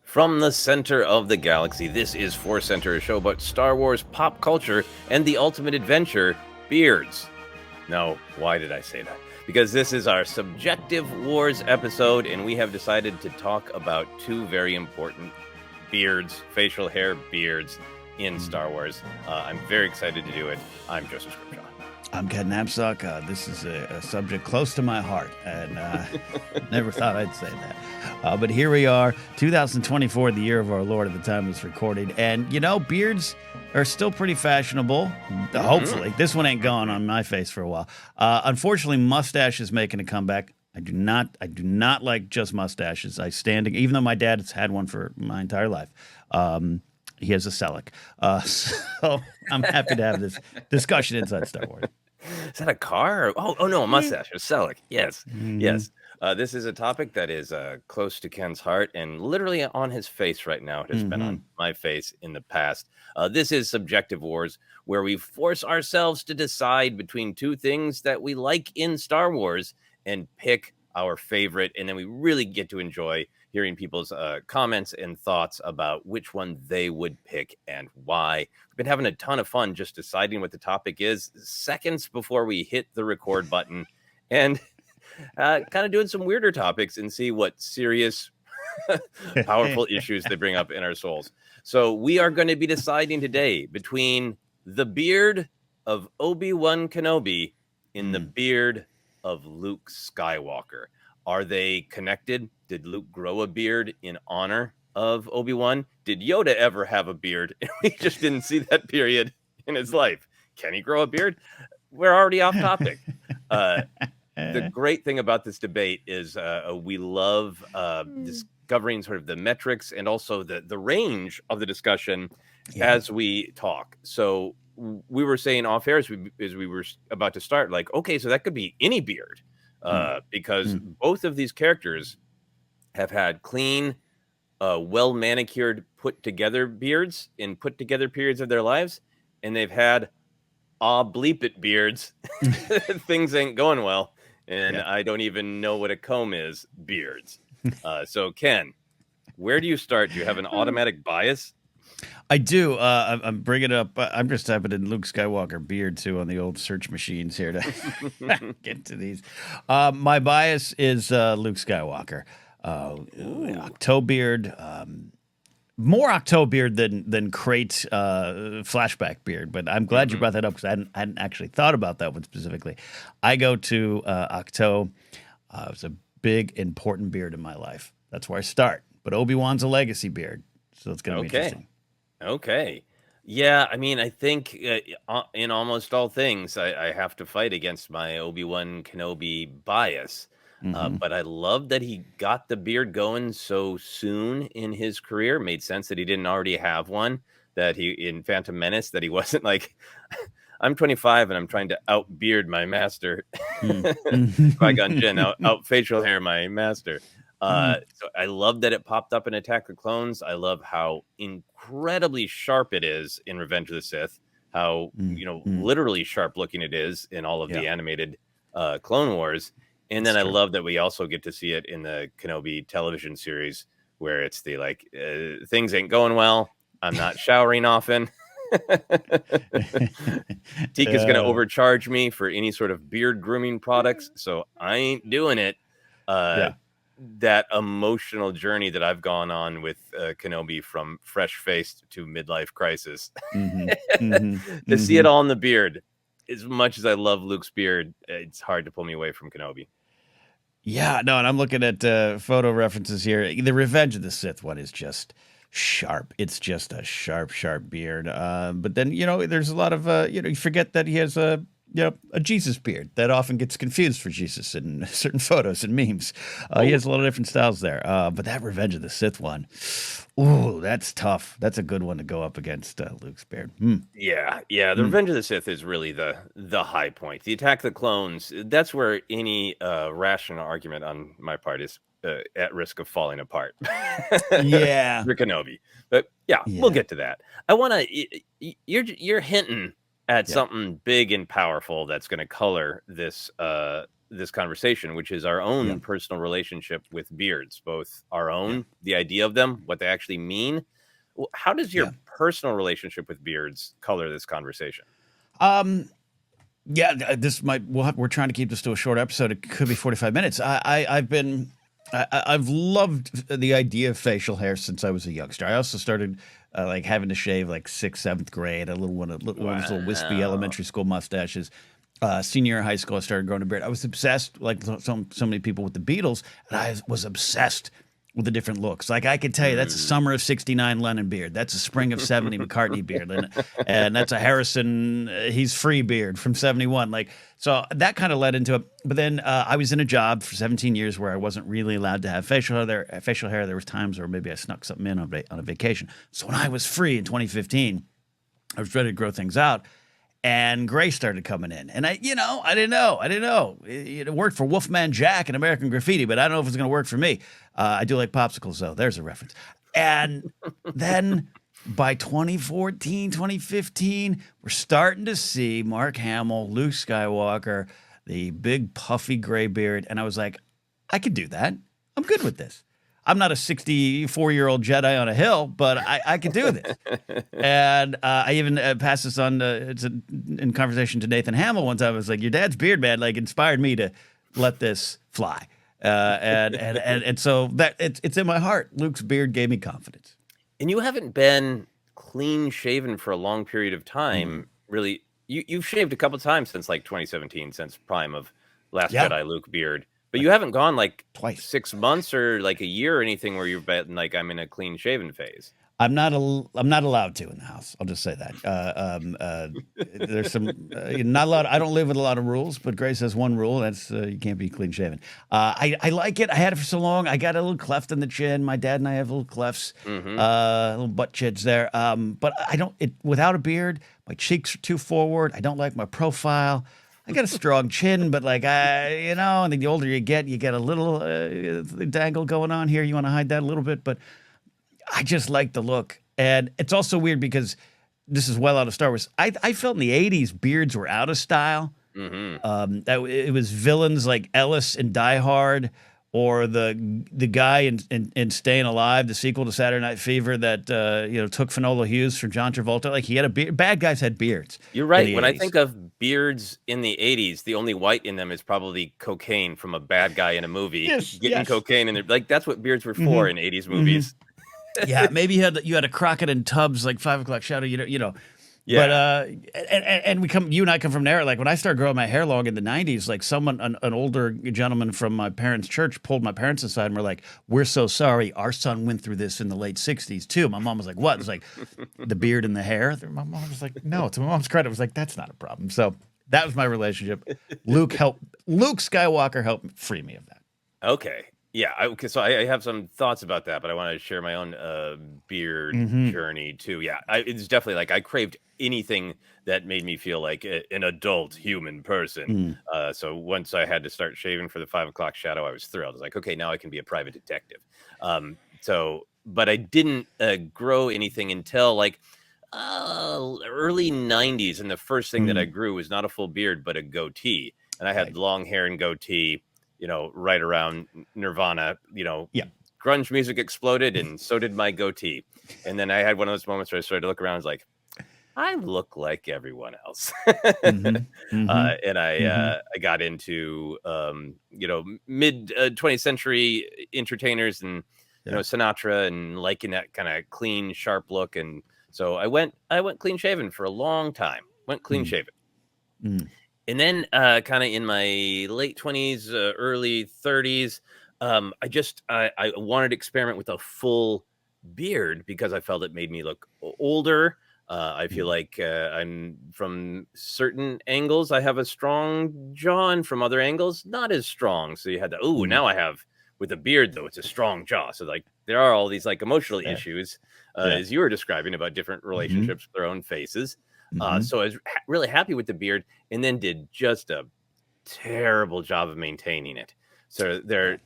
From the center of the galaxy, this is ForceCenter, a show about Star Wars pop culture and the ultimate adventure, beards. No, why did I say that? Because this is our Subjective Wars episode, and we have decided to talk about two very important beards, facial hair beards in Star Wars. I'm very excited to do it. I'm Joseph Scrimshaw. I'm Ken Napzok. This is a subject close to my heart, and never thought I'd say that. But here we are, 2024, the year of our Lord at the time this recorded. And, you know, beards are still pretty fashionable, hopefully. This one ain't gone on my face for a while. Unfortunately, mustache is making a comeback. I do not like just mustaches. Even though my dad has had one for my entire life. He has a Selleck. So I'm happy to have this discussion inside Star Wars. Is that a car? Oh no, a mustache. A Selleck. Yes, yes. This is a topic that is close to Ken's heart and literally on his face right now. It has been on my face in the past. This is Subjective Wars, where we force ourselves to decide between two things that we like in Star Wars and pick our favorite, and then we really get to enjoy hearing people's comments and thoughts about which one they would pick and why. We've been having a ton of fun just deciding what the topic is seconds before we hit the record button, and kind of doing some weirder topics and see what serious, powerful issues they bring up in our souls. So we are going to be deciding today between the beard of Obi-Wan Kenobi and the beard of Luke Skywalker. Are they connected? Did Luke grow a beard in honor of Obi-Wan? Did Yoda ever have a beard? We just didn't see that period in his life. Can he grow a beard? We're already off topic. The great thing about this debate is we love discovering sort of the metrics and also the range of the discussion as we talk. So we were saying off air as we were about to start, like, okay, so that could be any beard. Because both of these characters have had clean, well manicured, put together beards in put together periods of their lives, and they've had bleep it beards. Things ain't going well, and I don't even know what a comb is. Beards. So Ken, where do you start? Do you have an automatic bias? I do. I'm bringing up. I'm just typing in Luke Skywalker beard too on the old search machines here to get to these. My bias is Luke Skywalker. Octo beard, more Octo beard than Crate flashback beard. But I'm glad you brought that up because I hadn't actually thought about that one specifically. I go to Octo. It's a big important beard in my life. That's where I start. But Obi-Wan's a legacy beard, so it's going to be interesting. Okay. Yeah, I mean, I think in almost all things, I have to fight against my ObiWan Kenobi bias. But I love that he got the beard going so soon in his career. Made sense that he didn't already have one, that he, in Phantom Menace, that he wasn't like, I'm 25 and I'm trying to out-beard my master. Qui-Gon Jinn, out facial hair my master. So I love that it popped up in Attack the Clones. I love how incredibly sharp it is in Revenge of the Sith. How literally sharp looking it is in all of the animated Clone Wars. And then I love that we also get to see it in the Kenobi television series, where it's the like things ain't going well. I'm not showering often. Tika's gonna overcharge me for any sort of beard grooming products, so I ain't doing it. That emotional journey that I've gone on with Kenobi from fresh faced to midlife crisis, to see it all in the beard. As much as I love Luke's beard, it's hard to pull me away from Kenobi. Yeah, no, and I'm looking at photo references here. The Revenge of the Sith one is just sharp. It's just a sharp beard. But then, there's a lot of, you forget that he has a Jesus beard that often gets confused for Jesus in certain photos and memes. He has a lot of different styles there. But that Revenge of the Sith one, ooh, that's tough. That's a good one to go up against Luke's beard. Yeah. The Revenge of the Sith is really the high point. The Attack of the Clones, that's where any rational argument on my part is at risk of falling apart. Yeah. For Kenobi. But yeah, we'll get to that. I want to, you're hinting at something big and powerful that's going to color this this conversation, which is our Yeah. own personal relationship with beards, both our Yeah. own, the idea of them, what they actually mean. How does Yeah. your personal relationship with beards color this conversation? Um, yeah, this might, we're trying to keep this to a short episode. It could be 45 minutes. I've loved the idea of facial hair since I was a youngster. I also started like having to shave like sixth, seventh grade, a little one of those little wispy Wow. elementary school mustaches. Senior year of high school, I started growing a beard. I was obsessed, like so many people, with the Beatles, and I was obsessed with the different looks. Like I could tell you, that's a Mm. summer of '69 Lennon beard. That's a spring of '70 McCartney beard, and that's a Harrison he's free beard from '71. Like so, that kind of led into it. But then I was in a job for 17 years where I wasn't really allowed to have facial hair. There was times where maybe I snuck something in on a vacation. So when I was free in 2015, I was ready to grow things out. And gray started coming in, and I didn't know. It worked for Wolfman Jack and American Graffiti, but I don't know if it's going to work for me. I do like popsicles, though. There's a reference. And then by 2014, 2015, we're starting to see Mark Hamill, Luke Skywalker, the big puffy gray beard, and I was like, I could do that. I'm good with this. I'm not a 64-year-old Jedi on a hill, but I could do this. And I even passed this on in conversation to Nathan Hamill one time. I was like, "Your dad's beard, man, like inspired me to let this fly." And so that it's in my heart. Luke's beard gave me confidence. And you haven't been clean shaven for a long period of Mm. time, really. You've shaved a couple times since like 2017, since prime of Last Yeah, Jedi Luke beard, but like you haven't gone like twice. 6 months or like a year or anything where you've been like, I'm in a clean shaven phase. I'm not allowed to in the house. I'll just say that. There's some you're not allowed. I don't live with a lot of rules, but Grace has one rule. That's you can't be clean shaven. I like it. I had it for so long. I got a little cleft in the chin. My dad and I have little clefts, Hmm. little butt chids there. But I don't. Without a beard, my cheeks are too forward. I don't like my profile. I got a strong chin, but like and the older you get a little dangle going on here. You want to hide that a little bit, but I just like the look. And it's also weird because this is well out of Star Wars. I felt in the 80s beards were out of style. Hmm. That it was villains like Ellis in Die Hard, or the guy in Staying Alive, the sequel to Saturday Night Fever that took Finola Hughes from John Travolta. Like he had a beard. Bad guys had beards You're in right. the When I 80s. think of beards in the 80s, the only white in them is probably cocaine from a bad guy in a movie Yes, getting yes. cocaine in there. Like that's what beards were Hmm. for in 80s Hmm. movies. Yeah, maybe you had a Crockett and Tubbs like 5 o'clock shadow. But Yeah. and you and I come from there. Like when I started growing my hair long in the '90s, like an older gentleman from my parents' church pulled my parents aside and were like, "We're so sorry, our son went through this in the late '60s too." My mom was like, "What?" It's like the beard and the hair. My mom was like, "No." To my mom's credit, I was like, "That's not a problem." So that was my relationship. Luke Skywalker helped free me of that. Okay. Yeah. Okay. So I have some thoughts about that, but I want to share my own beard Hmm. journey too. Yeah. It's definitely like I craved anything that made me feel like an adult human person. Mm. So once I had to start shaving for the 5 o'clock shadow, I was thrilled. I was like, okay, now I can be a private detective. But I didn't grow anything until like early 90s. And the first thing that I Mm. grew was not a full beard, but a goatee. And I Right. had long hair and goatee, right around Nirvana, Yeah. grunge music exploded and so did my goatee. And then I had one of those moments where I started to look around, I was like, I look like everyone else. Hmm. Hmm. And Hmm. I got into, mid 20th century entertainers and, Yeah. Sinatra and liking that kind of clean, sharp look. And so I went clean shaven for a long time, went clean Mm. shaven. Mm. And then, kind of in my late 20s, early 30s, I wanted to experiment with a full beard because I felt it made me look older. I feel Mm. like I'm from certain angles, I have a strong jaw, and from other angles, not as strong. So you had the, oh, Mm. now I have with a beard, though, it's a strong jaw. So, like, there are all these like emotional Yeah. issues, Yeah. as you were describing about different Mhm. relationships with their own faces. Mhm. So I was really happy with the beard and then did just a terrible job of maintaining it. So Yeah.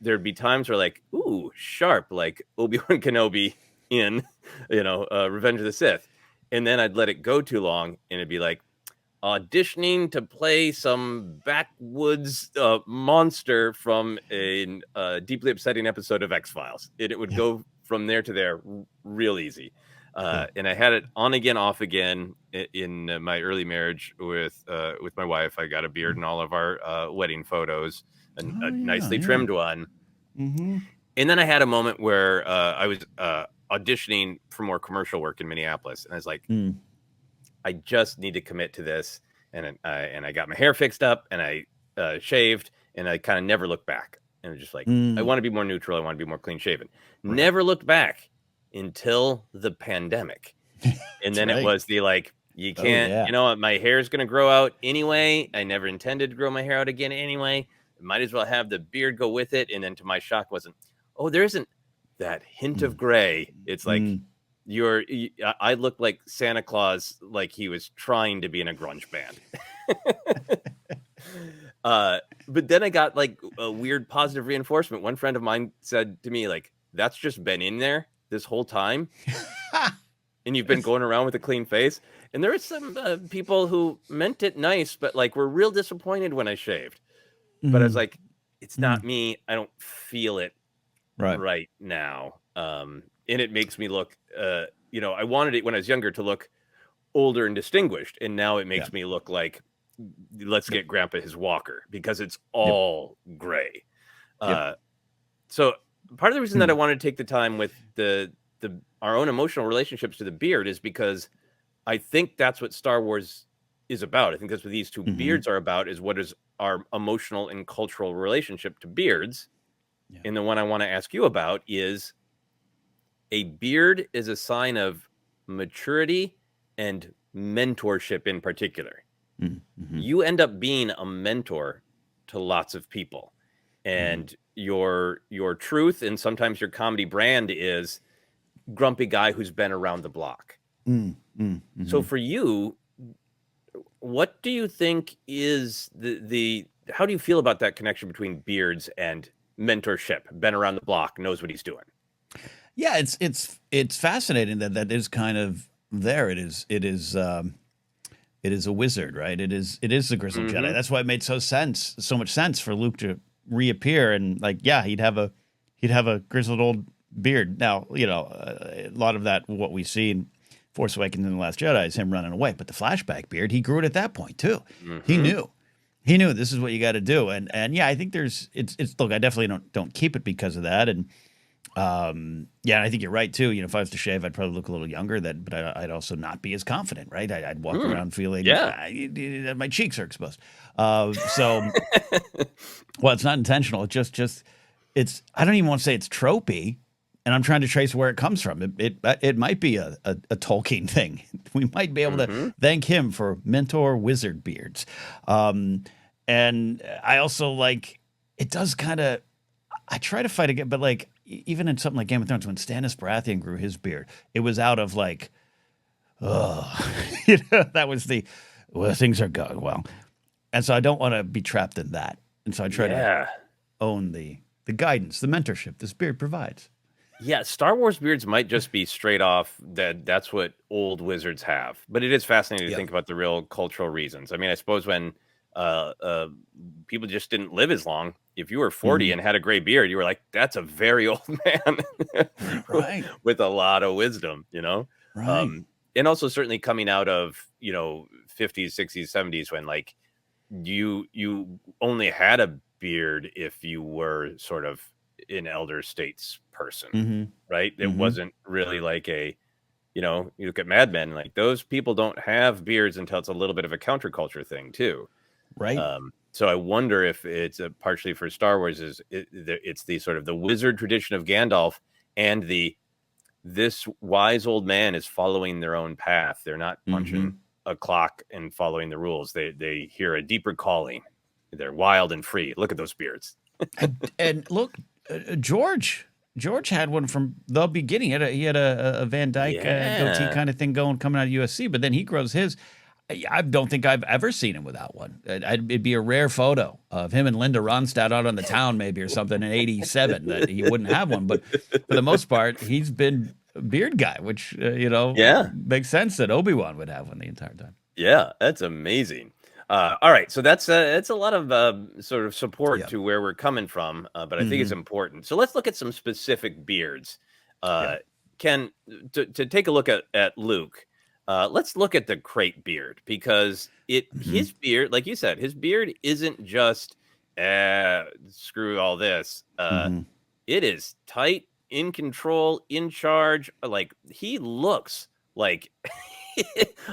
there'd be times where like, ooh, sharp, like Obi-Wan Kenobi in, Revenge of the Sith. And then I'd let it go too long and it'd be like, auditioning to play some backwoods monster from a deeply upsetting episode of X-Files. It would go from there to there real easy. And I had it on again, off again in my early marriage with my wife. I got a beard in all of our wedding photos, a nicely trimmed one. Mm-hmm. And then I had a moment where I was auditioning for more commercial work in Minneapolis, and I was like, I just need to commit to this. And I got my hair fixed up, and I shaved, and I kind of never looked back. And just like, I want to be more neutral. I want to be more clean shaven. Right. Never looked back until the pandemic. And then it was the like, you can't, you know what, my hair is going to grow out anyway. I never intended to grow my hair out again anyway. Might as well have the beard go with it. And then to my shock wasn't, oh, there isn't that hint of gray. It's like, I look like Santa Claus, like he was trying to be in a grunge band. But then I got like a weird positive reinforcement. One friend of mine said to me, like, that's just been in there this whole time. And you've been going around with a clean face. And there are some people who meant it nice, but like were real disappointed when I shaved. But I was like, it's not me. I don't feel it right now. And it makes me look, you know, I wanted it when I was younger to look older and distinguished. And now it makes me look like, let's get Grandpa his walker, because it's all gray. So part of the reason that I wanted to take the time with our own emotional relationships to the beard is because I think that's what Star Wars is about. I think that's what these two beards are about, is what is our emotional and cultural relationship to beards. And the one I want to ask you about is, a beard is a sign of maturity and mentorship in particular. You end up being a mentor to lots of people, and your truth and sometimes your comedy brand is grumpy guy who's been around the block. So for you, what do you think is how do you feel about that connection between beards and mentorship? Been around the block, knows what he's doing. Yeah, it's fascinating that is kind of there. It is a wizard, right? It is the grizzled Jedi. That's why it made so much sense for Luke to reappear, and like, he'd have a grizzled old beard. Now, you know, a lot of that, what we see in Force Awakens and The Last Jedi, is him running away. But the flashback beard, he grew it at that point too. He knew this is what you got to do. And I think it's look, I definitely don't keep it because of that. And I think you're right too. You know, if I was to shave, I'd probably look a little younger. But I'd also not be as confident, right? I'd walk around feeling my cheeks are exposed. So, well, it's not intentional. It's just I don't even want to say it's tropey, and I'm trying to trace where it comes from. It might be a Tolkien thing. We might be able to thank him for mentor wizard beards. And I also like, it does kind of, I try to fight again, but like, even in something like Game of Thrones, when Stannis Baratheon grew his beard, it was out of like, you know, that was things are going well. And so I don't want to be trapped in that. And so I try to own the guidance, the mentorship this beard provides. Yeah, Star Wars beards might just be straight off that's what old wizards have. But it is fascinating to think about the real cultural reasons. I mean, I suppose when people just didn't live as long, if you were 40 and had a gray beard, you were like, that's a very old man with a lot of wisdom, you know? And also certainly coming out of, you know, 50s, 60s, 70s, when like you only had a beard if you were sort of an elder states person, right? It wasn't really like you look at Mad Men, like those people don't have beards until it's a little bit of a counterculture thing too. Right. So I wonder if it's partially for Star Wars it's the sort of the wizard tradition of Gandalf, and this wise old man is following their own path. They're not punching a clock and following the rules. They hear a deeper calling. They're wild and free. Look at those beards. and look, George had one from the beginning. He had a Van Dyke goatee kind of thing coming out of USC, but then he grows his. I don't think I've ever seen him without one. It'd be a rare photo of him and Linda Ronstadt out on the town, maybe, or something in '87 that he wouldn't have one. But for the most part, he's been a beard guy, which makes sense that Obi-Wan would have one the entire time. Yeah, that's amazing. All right, so that's a lot of sort of support Yeah. to where we're coming from, but I think it's Hmm. important. So let's look at some specific beards. Yeah. Uh, Ken, to take a look at Luke, let's look at the crate beard because Hmm. his beard, like you said, his beard isn't just screw all this. Hmm. It is tight, in control, in charge. Like he looks like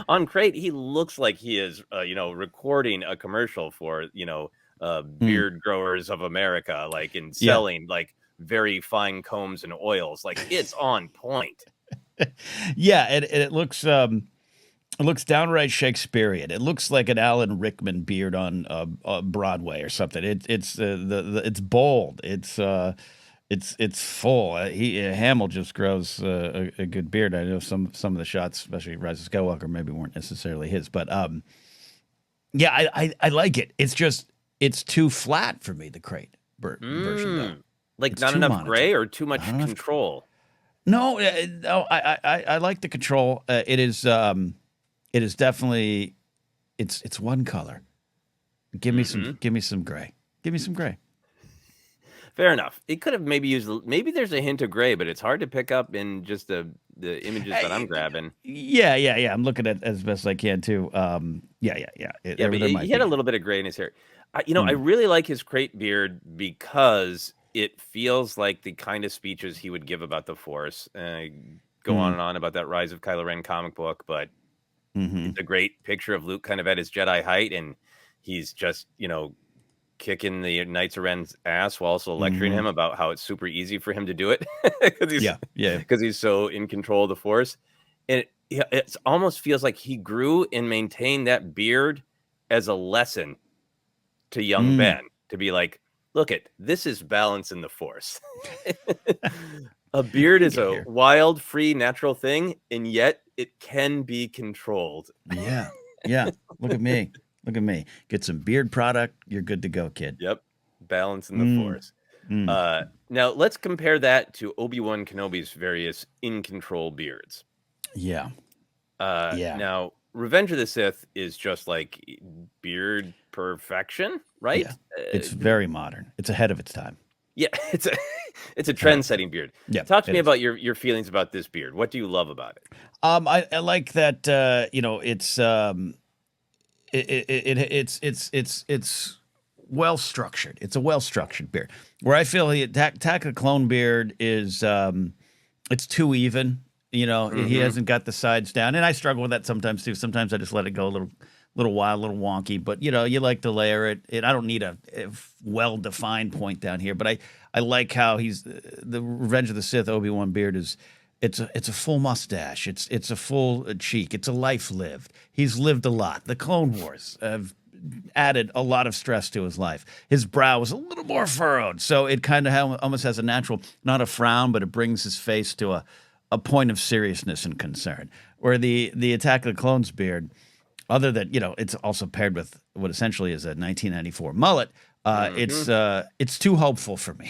on Crate, he looks like he is, recording a commercial for, Mm. Beard Growers of America, like in Yeah. selling like very fine combs and oils. Like it's on point. Yeah, and it looks downright Shakespearean. It looks like an Alan Rickman beard on Broadway or something. It's bold. It's full. Hamill just grows a good beard. I know some of the shots, especially Rise of Skywalker, maybe weren't necessarily his, but yeah, I like it. It's too flat for me. The crate version though, Like it's not too enough gray monotone. or too Not much enough. control. No, no, I like the control. It is definitely it's one color. Hmm. Give me some gray. Give me some gray. Fair enough. It could have maybe used maybe there's a hint of gray, but it's hard to pick up in just the images that I'm grabbing. Yeah, yeah, yeah. I'm looking at as best I can too. Yeah, yeah, yeah. Yeah, but There he might had a be. little bit of gray in his hair. I Mm, really like his crate beard because it feels like the kind of speeches he would give about the Force. Go on mm, and on about that Rise of Kylo Ren comic book, but mm-hmm, it's a great picture of Luke kind of at his Jedi height, and he's just kicking the Knights of Ren's ass while also lecturing mm-hmm. him about how it's super easy for him to do it because he's Yeah, yeah. so in control of the Force, and yeah, it almost feels like he grew and maintained that beard as a lesson to young Mm. Ben to be like, look it, this is balance in the Force. A beard I is get a here. wild, free, natural thing, and yet it can be controlled. Yeah, yeah. Look at me. Look at me. Get some beard product. You're good to go, kid. Yep, balance in the Mm, Force. mm. Now let's compare that to Obi-Wan Kenobi's various in control beards. Yeah, yeah, Now Revenge of the Sith is just like beard perfection, right? yeah. It's very modern. It's ahead of its time. Yeah, it's a Ahead of its time. trend-setting beard. Yeah, Talk to it me is. about your feelings about this beard. What do you love about it? I like that. It's well structured. It's a well structured beard. Where I feel the Attack of the Clone beard is it's too even. He Mhm. hasn't got the sides down, and I struggle with that sometimes too. Sometimes I just let it go a little wild, a little wonky. But you like to layer it. I don't need a well defined point down here, but I like how he's the Revenge of the Sith Obi-Wan beard is. It's a full mustache. It's a full cheek. It's a life lived. He's lived a lot. The Clone Wars have added a lot of stress to his life. His brow was a little more furrowed, so it kind of almost has a natural, not a frown, but it brings his face to a point of seriousness and concern. Where the Attack of the Clones beard, other than it's also paired with what essentially is a 1994 mullet. Mhm. It's too hopeful for me.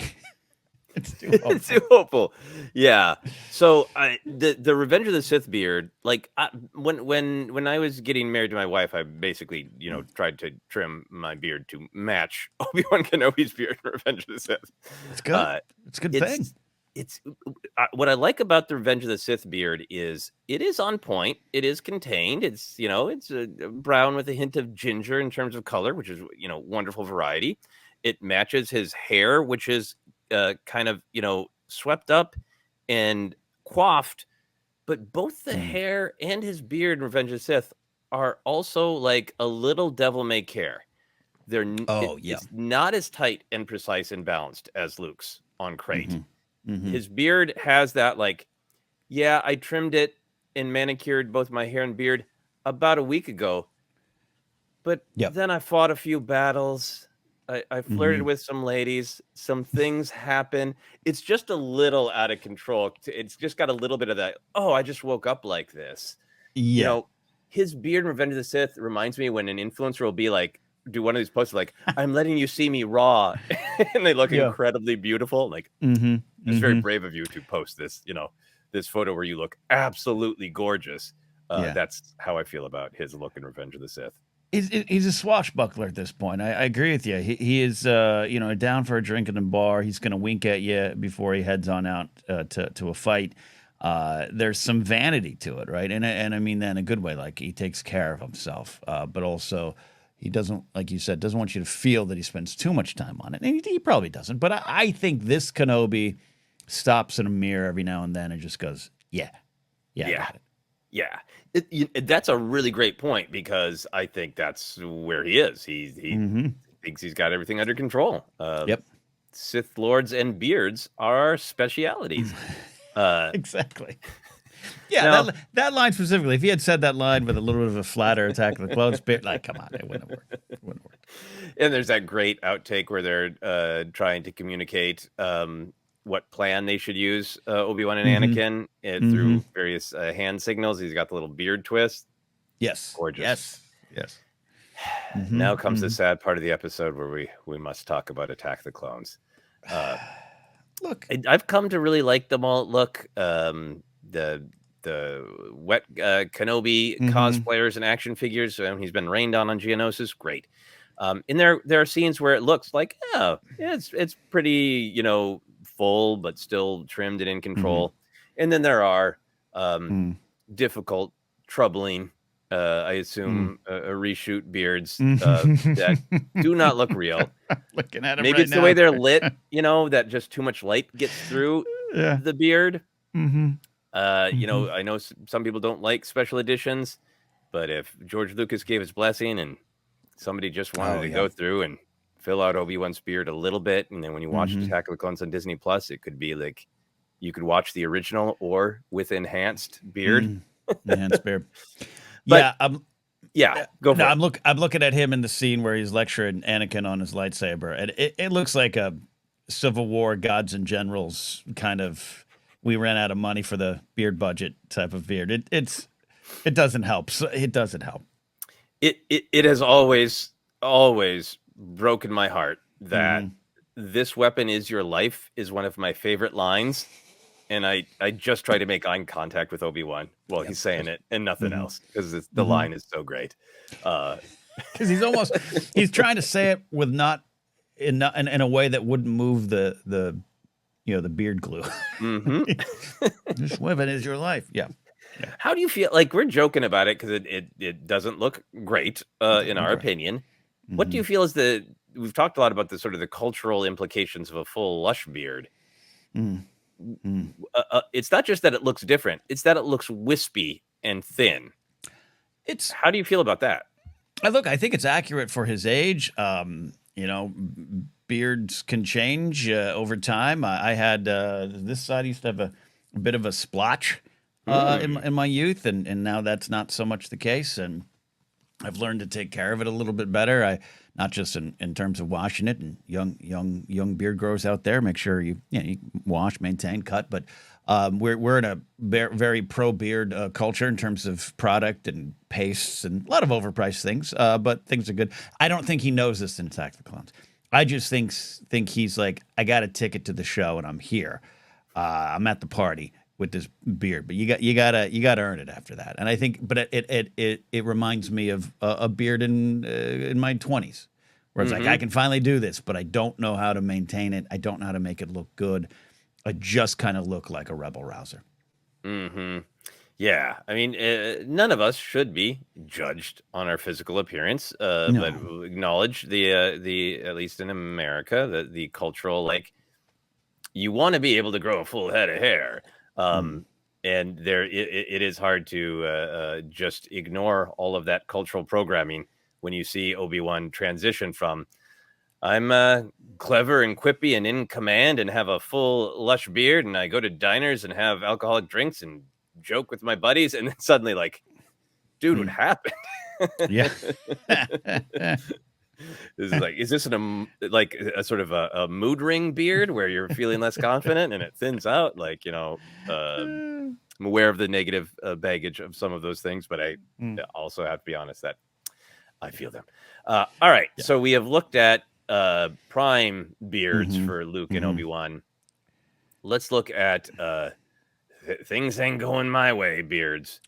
It's too It's too hopeful. hopeful. Yeah. So the Revenge of the Sith beard, like when I was getting married to my wife, I basically tried to trim my beard to match Obi-Wan Kenobi's beard in Revenge of the Sith. It's good. Uh, It's a good thing. it's what I like about the Revenge of the Sith beard is it is on point. It is contained. It's a brown with a hint of ginger in terms of color, which is wonderful variety. It matches his hair, which is kind of swept up and coiffed. But both the Mm. hair and his beard in Revenge of the Sith are also like a little devil may care. Oh, yeah. It's not as tight and precise and balanced as Luke's on Crate. Mhm. Mhm. His beard has that like, yeah, I trimmed it and manicured both my hair and beard about a week ago, but Yep. then I fought a few battles. I flirted Mhm. with some ladies. Some things happen. It's just a little out of control. It's just got a little bit of that. Oh, I just woke up like this. You Yeah. know, his beard in Revenge of the Sith reminds me when an influencer will be like, do one of these posts like, I'm letting you see me raw. And they look Yeah. incredibly beautiful. Like, Mhm. it's very Mhm. brave of you to post this, this photo where you look absolutely gorgeous. Yeah. That's how I feel about his look in Revenge of the Sith. He's a swashbuckler at this point. I agree with you. He is, down for a drink in a bar. He's going to wink at you before he heads on out to a fight. There's some vanity to it, right? And I mean that in a good way. Like, he takes care of himself, but also he doesn't, like you said, doesn't want you to feel that he spends too much time on it. And he probably doesn't. But I think this Kenobi stops in a mirror every now and then and just goes, yeah, I got it. Yeah. That's a really great point, because I think that's where he is. He thinks he's got everything under control. Yep. Sith Lords and beards are specialities. Exactly. Yeah, Now, that line specifically, if he had said that line with a little bit of a flatter Attack of the Clones bit, like, come on, it wouldn't have worked. And there's that great outtake where they're trying to communicate what plan they should use, Obi-Wan and Anakin, through various hand signals. He's got the little beard twist. Yes. Gorgeous. Yes. Now comes the sad part of the episode where we must talk about Attack the Clones. Look, I've come to really like them all. Look, the wet Kenobi cosplayers and action figures. He's been rained on Geonosis. Great. And there are scenes where it looks like, it's pretty, full, but still trimmed and in control. And then there are difficult, troubling, I assume, a reshoot beards that do not look real. Looking at him Maybe right it's now. the way they're lit, that just too much light gets through the beard. I know some people don't like special editions, but if George Lucas gave his blessing and somebody just wanted to go through and fill out Obi-Wan's beard a little bit, and then when you watch Attack of the Clones on Disney Plus, it could be like you could watch the original or with enhanced beard. Enhanced beard. But, go for it. I'm looking at him in the scene where he's lecturing Anakin on his lightsaber, and it looks like a Civil War gods and generals kind of, we ran out of money for the beard budget type of beard. It doesn't help. So it doesn't help. It has always broken my heart that this weapon is your life is one of my favorite lines, and I just try to make eye contact with Obi-Wan while he's saying it and nothing else, because the line is so great. Because he's trying to say it with not in a way that wouldn't move the beard glue. This weapon is your life. Yeah. How do you feel? Like, we're joking about it because it doesn't look great in our opinion. What do you feel is we've talked a lot about the sort of the cultural implications of a full lush beard. It's not just that it looks different; it's that it looks wispy and thin. How do you feel about that? I think it's accurate for his age. Beards can change over time. I had this side used to have a bit of a splotch in my youth, and now that's not so much the case. And I've learned to take care of it a little bit better. Not just in terms of washing it, and young beard growers out there, make sure you wash, maintain, cut. But we're in a very pro beard culture in terms of product and pastes and a lot of overpriced things. But things are good. I don't think he knows this in Attack of the Clones. I just think he's like, I got a ticket to the show and I'm here. I'm at the party with this beard, but you gotta earn it after that. And I think, but it reminds me of a beard in my 20s, where it's like, I can finally do this, but I don't know how to maintain it. I don't know how to make it look good. I just kind of look like a rebel rouser. Yeah, I mean, none of us should be judged on our physical appearance, but acknowledge the at least in America, the cultural, like, you want to be able to grow a full head of hair. And there, it is hard to just ignore all of that cultural programming when you see Obi-Wan transition from, I'm clever and quippy and in command and have a full lush beard, and I go to diners and have alcoholic drinks and joke with my buddies, and then suddenly, like, dude, what happened? Yeah. This is like, is this like a sort of a mood ring beard where you're feeling less confident and it thins out? Like, I'm aware of the negative baggage of some of those things, but I also have to be honest that I feel them. All right. Yeah. So we have looked at prime beards for Luke and Obi-Wan. Let's look at things ain't going my way beards.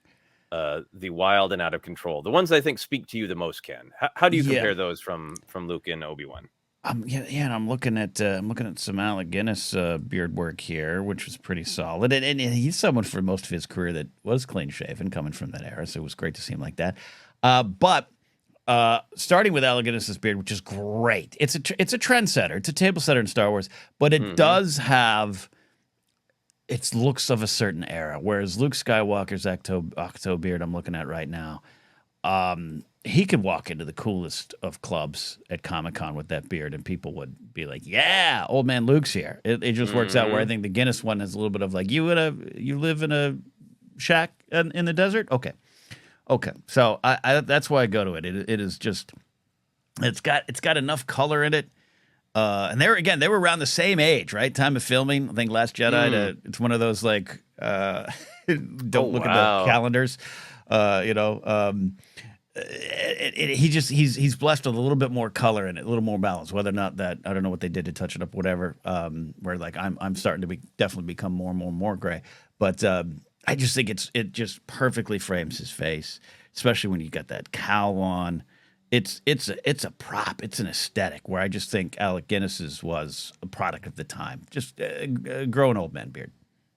the wild and out of control. The ones I think speak to you the most, Ken. How do you Yeah. compare those from Luke and Obi-Wan? And I'm looking at some Alec Guinness beard work here, which was pretty solid. And he's someone for most of his career that was clean shaven, coming from that era. So it was great to see him like that. But starting with Alec Guinness's beard, which is great. It's a trendsetter. It's a table setter in Star Wars, but it does have its looks of a certain era. Whereas Luke Skywalker's Octo beard, I'm looking at right now, he could walk into the coolest of clubs at Comic-Con with that beard, and people would be like, "Yeah, old man Luke's here." It just works out. Where I think the Guinness one has a little bit of like, you live in a shack in the desert. Okay. So I that's why I go to it. It is just it's got enough color in it. And they were around the same age, right? Time of filming. I think Last Jedi. It's one of those like don't look at the calendars. He's blessed with a little bit more color in it, a little more balance. Whether or not that, I don't know what they did to touch it up, whatever. Where like I'm starting to definitely become more gray, but I just think it just perfectly frames his face, especially when you got that cowl on. It's a prop. It's an aesthetic where I just think Alec Guinness's was a product of the time. Just a grown old man beard.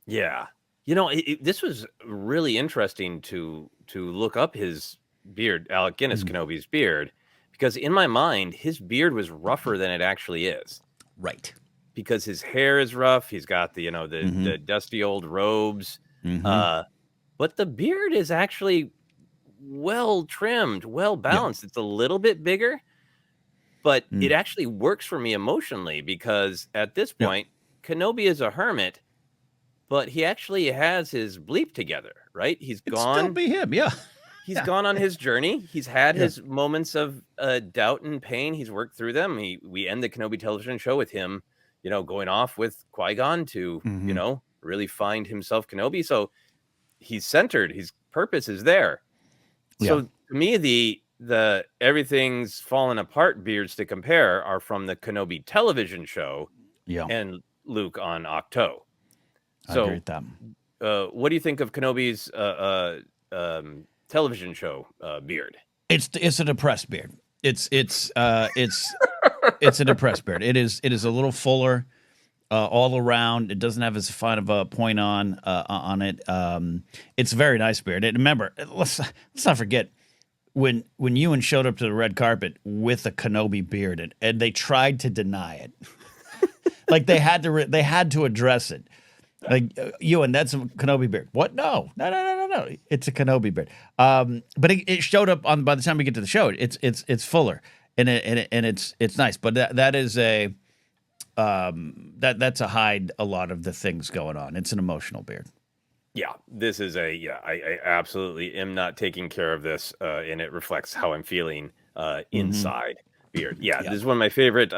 Yeah, this was really interesting to look up his beard, Alec Guinness Kenobi's beard, because in my mind his beard was rougher than it actually is. Right. Because his hair is rough. He's got the dusty old robes. But the beard is actually well trimmed, well balanced. It's a little bit bigger, but it actually works for me emotionally because at this point, Kenobi is a hermit, but he actually has his bleep together, right? He's gone. Still be him, yeah. He's gone on his journey. He's had his moments of doubt and pain. He's worked through them. We end the Kenobi television show with him, going off with Qui-Gon to, really find himself Kenobi. So he's centered. His purpose is there. So to me, the everything's fallen apart beards to compare are from the Kenobi television show and Luke on Octo. So, I agree with that. What do you think of Kenobi's television show beard? It's a depressed beard. It's a depressed beard. It is a little fuller all around. It doesn't have as fine of a point on it. It's a very nice beard. And remember, let's not forget when Ewan showed up to the red carpet with a Kenobi beard, and they tried to deny it. Like they had to address it. Like Ewan, that's a Kenobi beard. What? No. It's a Kenobi beard. But it showed up by the time we get to the show. It's fuller and it's nice. But that is a that's a hide a lot of the things going on. It's an emotional beard. Yeah, this is I absolutely am not taking care of this, and it reflects how I'm feeling inside beard. Yeah, this is one of my favorite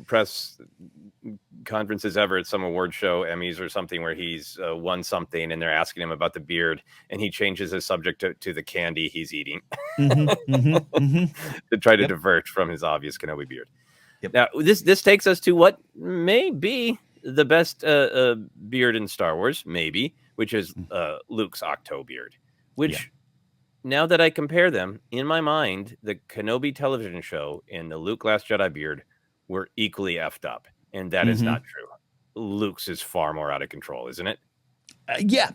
press conferences ever at some award show, Emmys or something, where he's won something and they're asking him about the beard and he changes his subject to the candy he's eating to try to divert from his obvious Kenobi beard. Now, this takes us to what may be the best beard in Star Wars, maybe, which is Luke's Octo beard, which now that I compare them, in my mind, the Kenobi television show and the Luke Last Jedi beard were equally effed up. And that is not true. Luke's is far more out of control, isn't it? Yeah.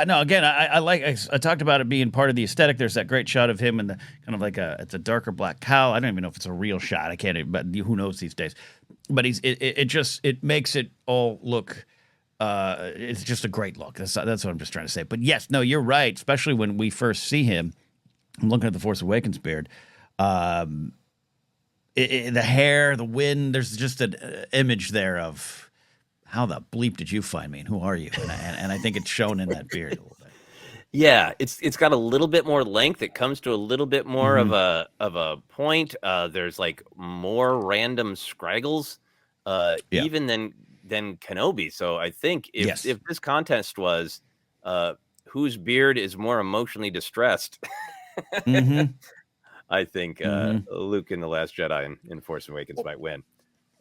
No. Again, I talked about it being part of the aesthetic. There's that great shot of him in the kind of like it's a darker black cowl. I don't even know if it's a real shot. I can't. But who knows these days? But it makes it all look. It's just a great look. That's what I'm just trying to say. But yes, no, you're right. Especially when we first see him. I'm looking at the Force Awakens beard. The hair, the wind, there's just an image there of how the bleep did you find me and who are you? And I think it's shown in that beard a little bit. Yeah, it's got a little bit more length. It comes to a little bit more of a point. There's like more random scraggles, even than Kenobi. So I think if this contest was whose beard is more emotionally distressed, I think Luke in The Last Jedi and Force Awakens might win.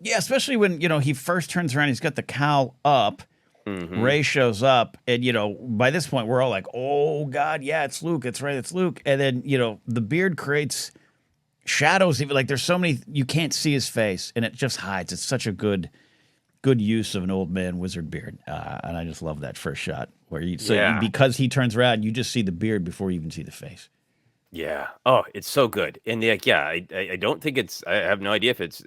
Yeah, especially when he first turns around, he's got the cowl up, Mm-hmm. Ray shows up, and by this point we're all like, "Oh God, yeah, it's Luke. It's right, it's Luke." And then the beard creates shadows. Even like there's so many you can't see his face, and it just hides. It's such a good use of an old man wizard beard, and I just love that first shot where Yeah. because he turns around, you just see the beard before you even see the face. Yeah. Oh, it's so good. And like, yeah, I don't think I have no idea if it's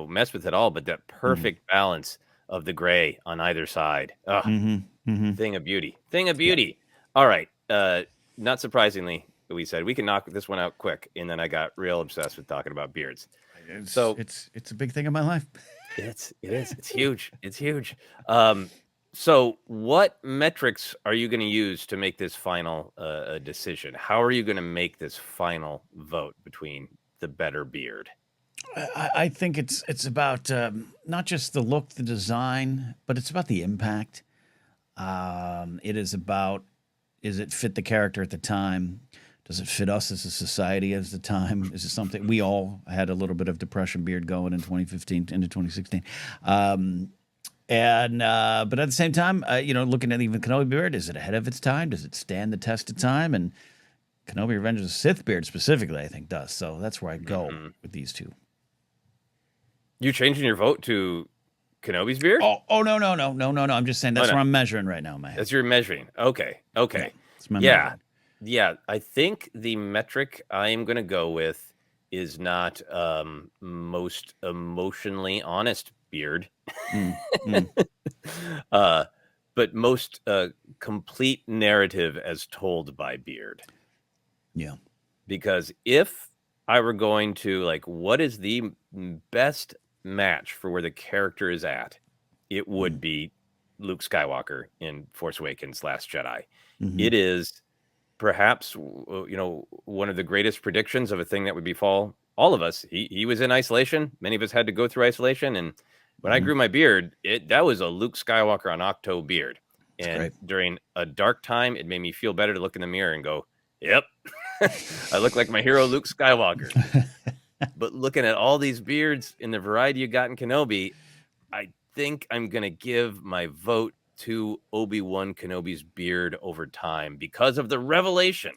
messed with at all, but that Mm. perfect balance of the gray on either side. Oh, Mm-hmm. Mm-hmm. thing of beauty. Thing of Yeah. beauty. All right. Not surprisingly, we said we can knock this one out quick, and then I got real obsessed with talking about beards. It's So it's it's a big thing in my life. it's huge. It's huge. So what metrics are you going to use to make this final decision? How are you going to make this final vote between the better beard? I think it's about not just the look, the design, but it's about the impact. It is about, is it fit the character at the time? Does it fit us as a society as the time? Is it something we all had a little bit of depression beard going in 2015 into 2016? And but at the same time, looking at even Kenobi beard, is it ahead of its time? Does it stand the test of time? And Kenobi Revenge of the Sith beard specifically, I think, does. So that's where I go with these two. You changing your vote to Kenobi's beard? Oh, no. I'm just saying that's no. where I'm measuring right now in my head. That's your measuring. Okay. Yeah, it's my Yeah. measurement. Yeah. I think the metric I am going to go with is not most emotionally honest beard, Mm. but most complete narrative as told by beard. Yeah. Because if I were going to, like, what is the best match for where the character is at, it would be Luke Skywalker in Force Awakens Last Jedi. Mm-hmm. It is perhaps one of the greatest predictions of a thing that would befall all of us. He was in isolation. Many of us had to go through isolation, and when I grew my beard, that was a Luke Skywalker on Octo beard. And great. during a dark time, it made me feel better to look in the mirror and go, yep, I look like my hero Luke Skywalker. But looking at all these beards in the variety you got in Kenobi, I think I'm going to give my vote to Obi-Wan Kenobi's beard over time because of the revelation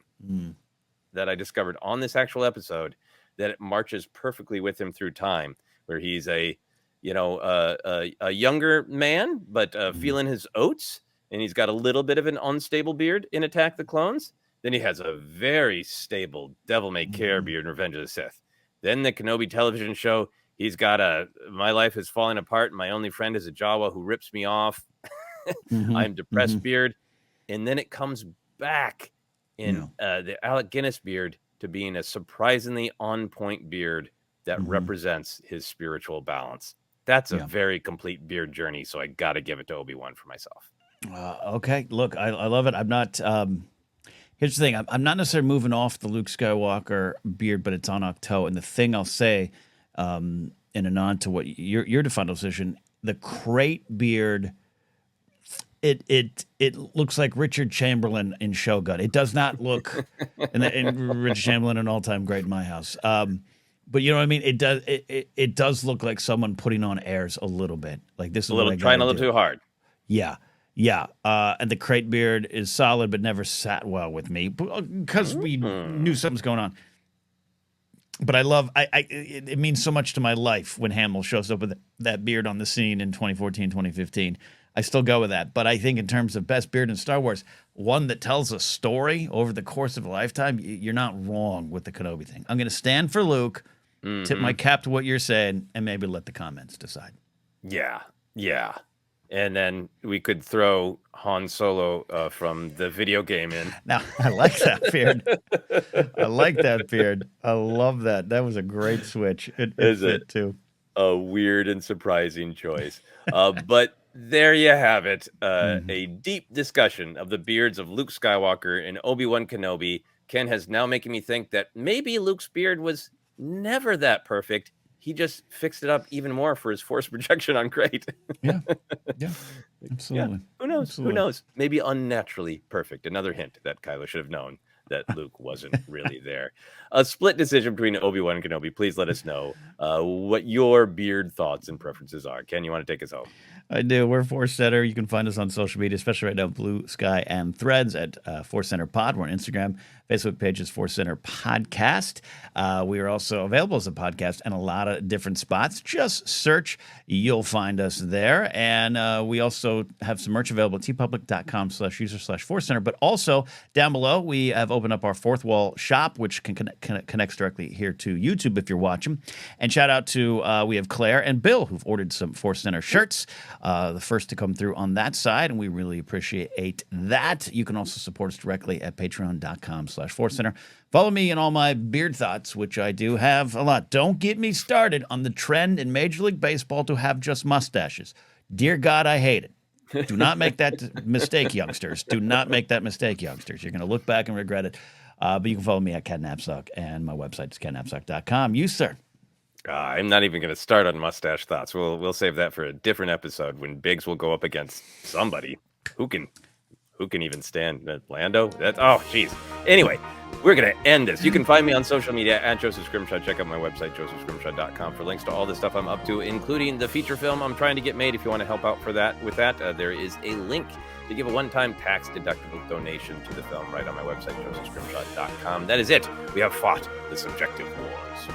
that I discovered on this actual episode, that it marches perfectly with him through time, where he's a younger man, but feeling his oats, and he's got a little bit of an unstable beard in Attack the Clones. Then he has a very stable Devil May Care beard in Revenge of the Sith. Then the Kenobi television show, he's got my life is falling apart, and my only friend is a Jawa who rips me off. I'm depressed beard. And then it comes back in the Alec Guinness beard to being a surprisingly on-point beard that represents his spiritual balance. That's a very complete beard journey, so I got to give it to Obi-Wan for myself. Okay, look, I love it. I'm not. Here's the thing: I'm not necessarily moving off the Luke Skywalker beard, but it's on Octo. And the thing I'll say, in a nod to what your final decision, the crate beard, it looks like Richard Chamberlain in Shogun. It does not look, and Richard Chamberlain, an all-time great in my house. But you know what I mean? It does look like someone putting on airs a little bit. Like this is trying a little too hard. Yeah. And the crate beard is solid, but never sat well with me because we knew something's going on. But I love, it means so much to my life when Hamill shows up with that beard on the scene in 2014, 2015. I still go with that. But I think in terms of best beard in Star Wars, one that tells a story over the course of a lifetime, you're not wrong with the Kenobi thing. I'm going to stand for Luke, tip my cap to what you're saying, and maybe let the comments decide. Yeah. And then we could throw Han Solo from the video game in. Now, I like that beard. I like that beard. I love that. That was a great switch. It fit too. A weird and surprising choice. But there you have it. A deep discussion of the beards of Luke Skywalker and Obi-Wan Kenobi. Ken has now making me think that maybe Luke's beard was never that perfect. He just fixed it up even more for his force projection on Crate. Yeah, absolutely. Yeah. Who knows? Absolutely. Who knows? Maybe unnaturally perfect. Another hint that Kylo should have known that Luke wasn't really there. A split decision between Obi-Wan and Kenobi. Please let us know what your beard thoughts and preferences are. Ken, you want to take us home? I do. We're ForceCenter. You can find us on social media, especially right now, Blue Sky and Threads at ForceCenter Pod. We're on Instagram. Facebook page is ForceCenter Podcast. We are also available as a podcast in a lot of different spots. Just search. You'll find us there. And we also have some merch available at tpublic.com/user/ForceCenter. But also down below, we have opened up our Fourth Wall shop, which connects directly here to YouTube if you're watching. And shout out to, we have Claire and Bill, who've ordered some ForceCenter shirts. The first to come through on that side, and we really appreciate that. You can also support us directly at patreon.com/ForceCenter. Follow me in all my beard thoughts, which I do have a lot. Don't get me started on the trend in Major League Baseball to have just mustaches. Dear God, I hate it. Do not make that mistake, youngsters. Do not make that mistake, youngsters. You're going to look back and regret it. But you can follow me at Ken Napzok, and my website is kennapzok.com. You, sir. I'm not even going to start on mustache thoughts. We'll save that for a different episode when Biggs will go up against somebody who can even stand Lando. Jeez. Anyway, we're going to end this. You can find me on social media at Joseph Scrimshaw. Check out my website, josephscrimshaw.com, for links to all the stuff I'm up to, including the feature film I'm trying to get made. If you want to help out with that, there is a link to give a one-time tax-deductible donation to the film right on my website, josephscrimshaw.com. That is it. We have fought the subjective wars.